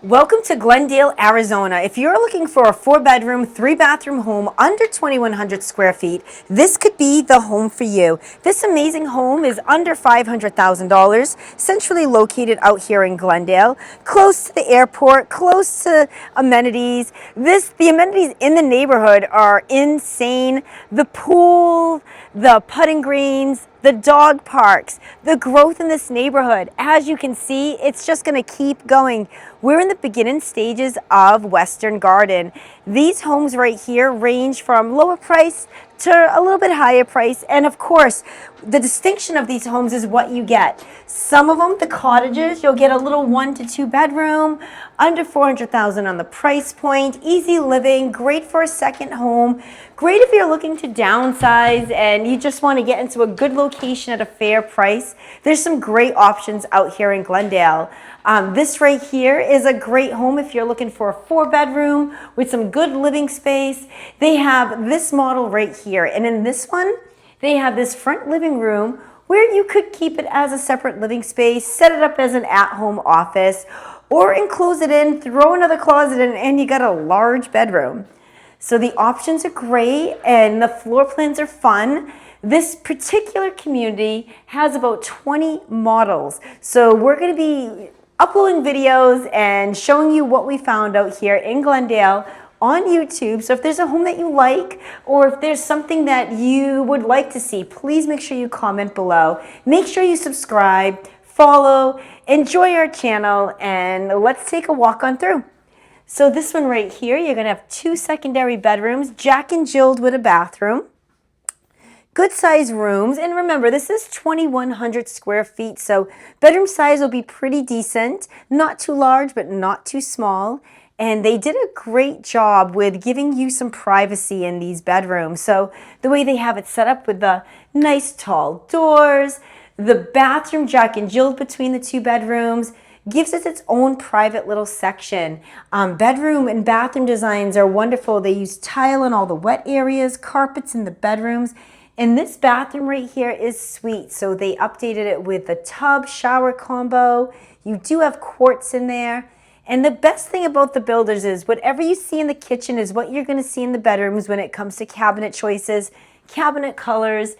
Welcome to Glendale, Arizona. If you're looking for a 4-bedroom, 3-bathroom home under 2,100 square feet, this could be the home for you. This amazing home is under $500,000, centrally located out here in Glendale, close to the airport, close to amenities. The amenities in the neighborhood are insane. The pool, the putting greens, the dog parks, the growth in this neighborhood. As you can see, it's just going to keep going. We're in the beginning stages of Western Garden. These homes right here range from lower price to a little bit higher price. And of course, the distinction of these homes is what you get. Some of them, the cottages, you'll get a little 1 to 2 bedroom, under $400,000 on the price point, easy living, great for a second home, great if you're looking to downsize and you just want to get into a good location at a fair price. There's some great options out here in Glendale. This right here is a great home if you're looking for a 4-bedroom with some good living space. They have this model right here, and in this one, they have this front living room where you could keep it as a separate living space, set it up as an at-home office, or enclose it in, throw another closet in, and you got a large bedroom. So the options are great and the floor plans are fun. This particular community has about 20 models. So we're going to be uploading videos and showing you what we found out here in Glendale on YouTube. So if there's a home that you like, or if there's something that you would like to see, please make sure you comment below. Make sure you subscribe, follow, enjoy our channel, and let's take a walk on through. So this one right here, you're going to have 2 secondary bedrooms, Jack and Jilled with a bathroom. Good size rooms, and remember, this is 2,100 square feet, so bedroom size will be pretty decent. Not too large, but not too small. And they did a great job with giving you some privacy in these bedrooms. So the way they have it set up with the nice tall doors, the bathroom Jack and Jill between the 2 bedrooms gives it its own private little section. Bedroom and bathroom designs are wonderful. They use tile in all the wet areas, carpets in the bedrooms. And this bathroom right here is sweet. So they updated it with the tub shower combo. You do have quartz in there. And the best thing about the builders is whatever you see in the kitchen is what you're going to see in the bedrooms when it comes to cabinet choices, cabinet colors.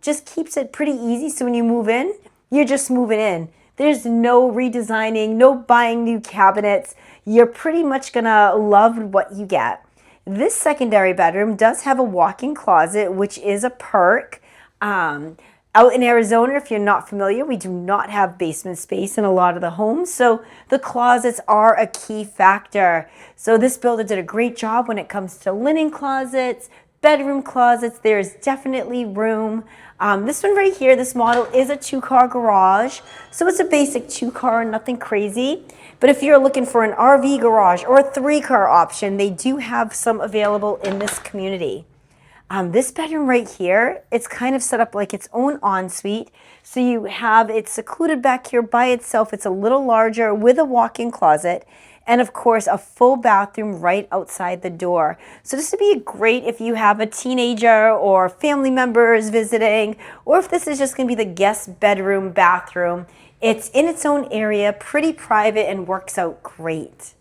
Just keeps it pretty easy. So when you move in, you're just moving in. There's no redesigning, no buying new cabinets. You're pretty much going to love what you get. This secondary bedroom does have a walk-in closet, which is a perk. Out in Arizona, if you're not familiar, we do not have basement space in a lot of the homes, so the closets are a key factor. So this builder did a great job when it comes to linen closets, bedroom closets. There's definitely room. This one right here, this model is a 2-car garage, so it's a basic 2-car, nothing crazy. But if you're looking for an RV garage or a 3-car option, they do have some available in this community. This bedroom right here, it's kind of set up like its own ensuite. So you have it secluded back here by itself. It's a little larger with a walk-in closet. And of course, a full bathroom right outside the door. So this would be great if you have a teenager or family members visiting, or if this is just going to be the guest bedroom, bathroom. It's in its own area, pretty private, and works out great.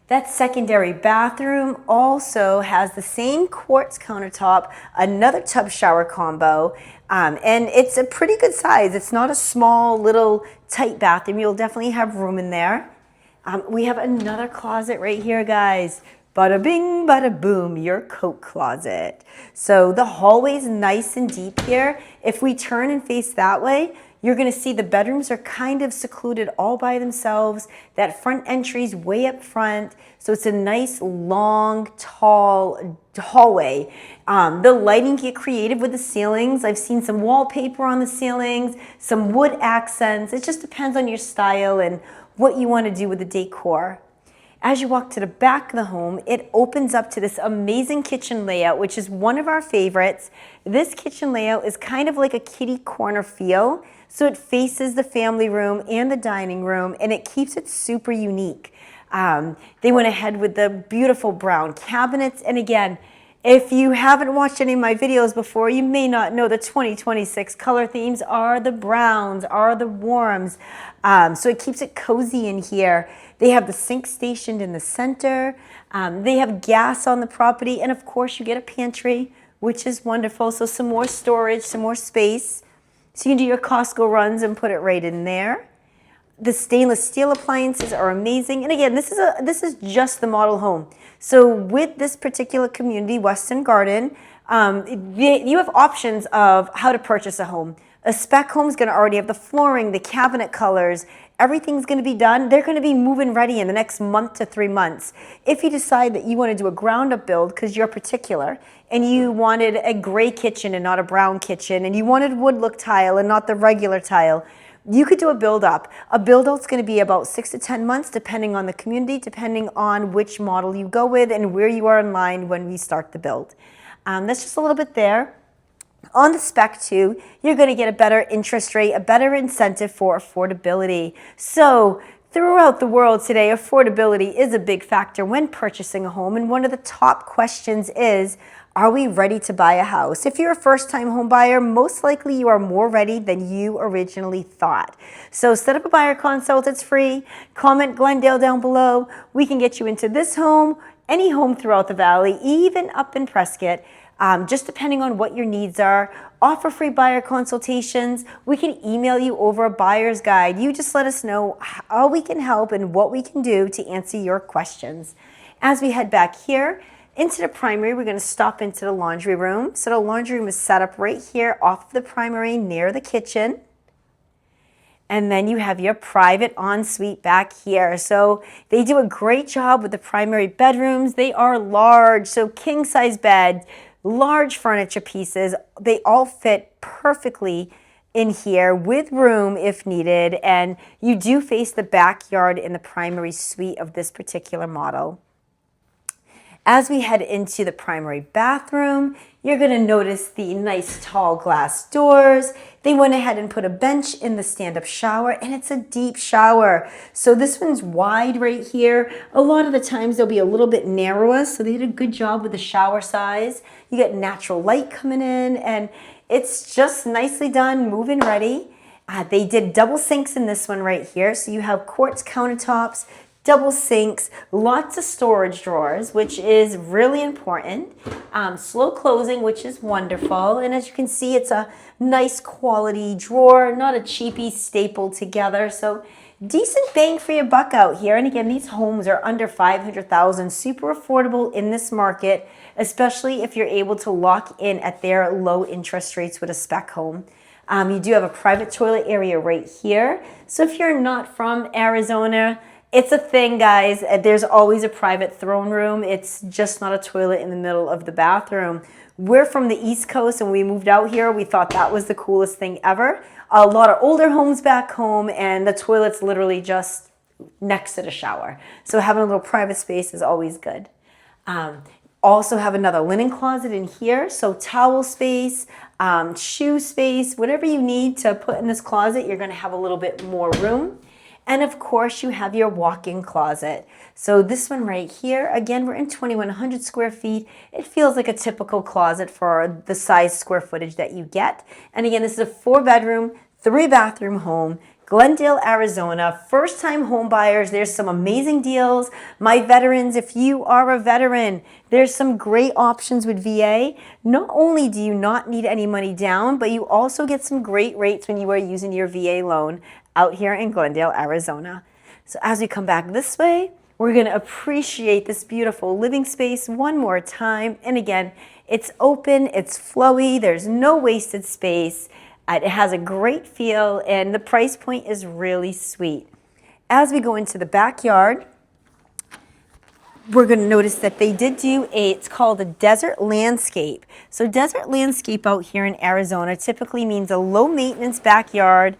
That secondary bathroom also has the same quartz countertop, another tub shower combo, and it's a pretty good size. It's not a small, little, tight bathroom. You'll definitely have room in there. We have another closet right here, guys. Bada bing, bada boom, your coat closet. So the hallway's nice and deep here. If we turn and face that way, you're going to see the bedrooms are kind of secluded all by themselves. That front entry's way up front. So it's a nice, long, tall hallway. The lighting get creative with the ceilings. I've seen some wallpaper on the ceilings, some wood accents. It just depends on your style and what you want to do with the decor. As you walk to the back of the home, it opens up to this amazing kitchen layout, which is one of our favorites. This kitchen layout is kind of like a kitty corner feel. So it faces the family room and the dining room, and it keeps it super unique. They went ahead with the beautiful brown cabinets, and again, If you haven't watched any of my videos before, you may not know the 2026 color themes are the browns, are the warms. So it keeps it cozy in here. They have the sink stationed in the center. They have gas on the property. And of course, you get a pantry, which is wonderful. So some more storage, some more space. So you can do your Costco runs and put it right in there. The stainless steel appliances are amazing. And again, this is just the model home. So with this particular community, Weston Garden, you have options of how to purchase a home. A spec home is going to already have the flooring, the cabinet colors, everything's going to be done. They're going to be move-in ready in the next month to 3 months. If you decide that you want to do a ground-up build because you're particular and you wanted a gray kitchen and not a brown kitchen, and you wanted wood look tile and not the regular tile, you could do a build up. A build out's going to be about 6 to 10 months, depending on the community, depending on which model you go with and where you are in line when we start the build. That's just a little bit there. On the spec too, you're going to get a better interest rate, a better incentive for affordability. So throughout the world today, affordability is a big factor when purchasing a home. And one of the top questions is, are we ready to buy a house? If you're a first-time home buyer, most likely you are more ready than you originally thought. So set up a buyer consult, it's free. Comment Glendale down below. We can get you into this home, any home throughout the valley, even up in Prescott, just depending on what your needs are. Offer free buyer consultations. We can email you over a buyer's guide. You just let us know how we can help and what we can do to answer your questions. As we head back here, into the primary, we're going to stop into the laundry room. So the laundry room is set up right here off of the primary near the kitchen. And then you have your private ensuite back here. So they do a great job with the primary bedrooms. They are large, so king size bed, large furniture pieces. They all fit perfectly in here with room if needed. And you do face the backyard in the primary suite of this particular model. As we head into the primary bathroom, you're going to notice the nice tall glass doors. They went ahead and put a bench in the stand-up shower, and it's a deep shower. So this one's wide right here. A lot of the times they'll be a little bit narrower, so they did a good job with the shower size. You get natural light coming in, and it's just nicely done, move-in ready. They did double sinks in this one right here, so you have quartz countertops, double sinks, lots of storage drawers, which is really important. Slow closing, which is wonderful. And as you can see, it's a nice quality drawer, not a cheapy stapled together. So decent bang for your buck out here. And again, these homes are under $500,000, super affordable in this market, especially if you're able to lock in at their low interest rates with a spec home. You do have a private toilet area right here. So if you're not from Arizona, it's a thing, guys. There's always a private throne room. It's just not a toilet in the middle of the bathroom. We're from the East Coast, and we moved out here. We thought that was the coolest thing ever. A lot of older homes back home, and the toilet's literally just next to the shower. So having a little private space is always good. Also have another linen closet in here. So towel space, shoe space, whatever you need to put in this closet, you're going to have a little bit more room. And of course, you have your walk-in closet. So this one right here, again, we're in 2,100 square feet. It feels like a typical closet for the size square footage that you get. And again, this is a 4-bedroom, 3-bathroom home, Glendale, Arizona. First-time home buyers, there's some amazing deals. My veterans, if you are a veteran, there's some great options with VA. Not only do you not need any money down, but you also get some great rates when you are using your VA loan out here in Glendale, Arizona. So as we come back this way, we're going to appreciate this beautiful living space one more time. And again, it's open, it's flowy, there's no wasted space. It has a great feel, and the price point is really sweet. As we go into the backyard, we're going to notice that they did do it's called a desert landscape. So desert landscape out here in Arizona typically means a low maintenance backyard,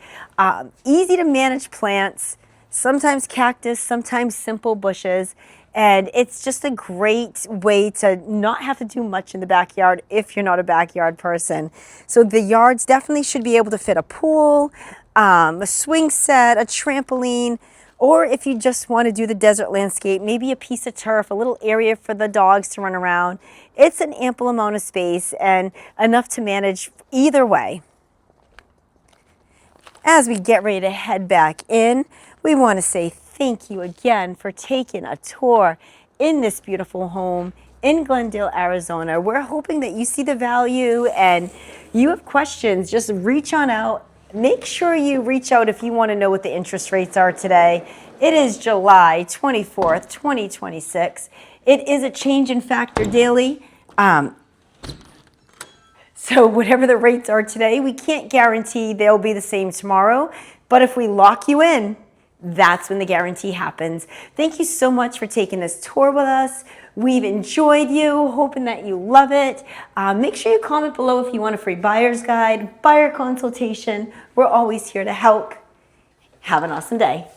easy to manage plants, sometimes cactus, sometimes simple bushes. And it's just a great way to not have to do much in the backyard if you're not a backyard person. So the yards definitely should be able to fit a pool, a swing set, a trampoline, Or if you just want to do the desert landscape, maybe a piece of turf, a little area for the dogs to run around. It's an ample amount of space and enough to manage either way. As we get ready to head back in, we want to say thank you again for taking a tour in this beautiful home in Glendale, Arizona. We're hoping that you see the value and you have questions, just reach on out. Make sure you reach out if you want to know what the interest rates are today. It is July 24th, 2026. It is a change in factor daily. So whatever the rates are today, we can't guarantee they'll be the same tomorrow. But if we lock you in, that's when the guarantee happens. Thank you so much for taking this tour with us. We've enjoyed you, hoping that you love it. Make sure you comment below if you want a free buyer's guide, buyer consultation. We're always here to help. Have an awesome day.